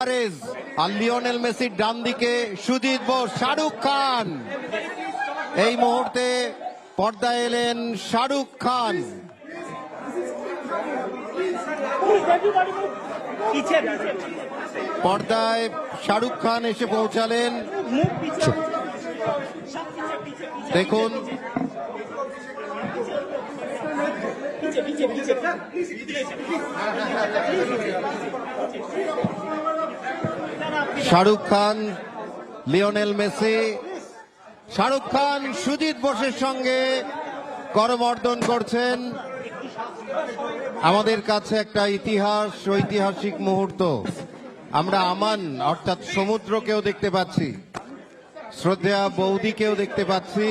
Suarez, আর Lionel মেসির ডান দিকে সুজিত বোস। শাহরুখ খান এই মুহূর্তে পর্দায় এলেন। শাহরুখ খান পর্দায় শাহরুখ খান এসে পৌঁছালেন। দেখুন শাহরুখ খান, লিওনেল মেসি, শাহরুখ খান সুজিত বোসের সঙ্গে করমর্দন করছেন। আমাদের কাছে একটা ইতিহাস, ঐতিহাসিক মুহূর্ত। আমরা আমান অর্থাৎ সমুদ্রকেও দেখতে পাচ্ছি, শ্রদ্ধেয়া বৌদিকেও দেখতে পাচ্ছি।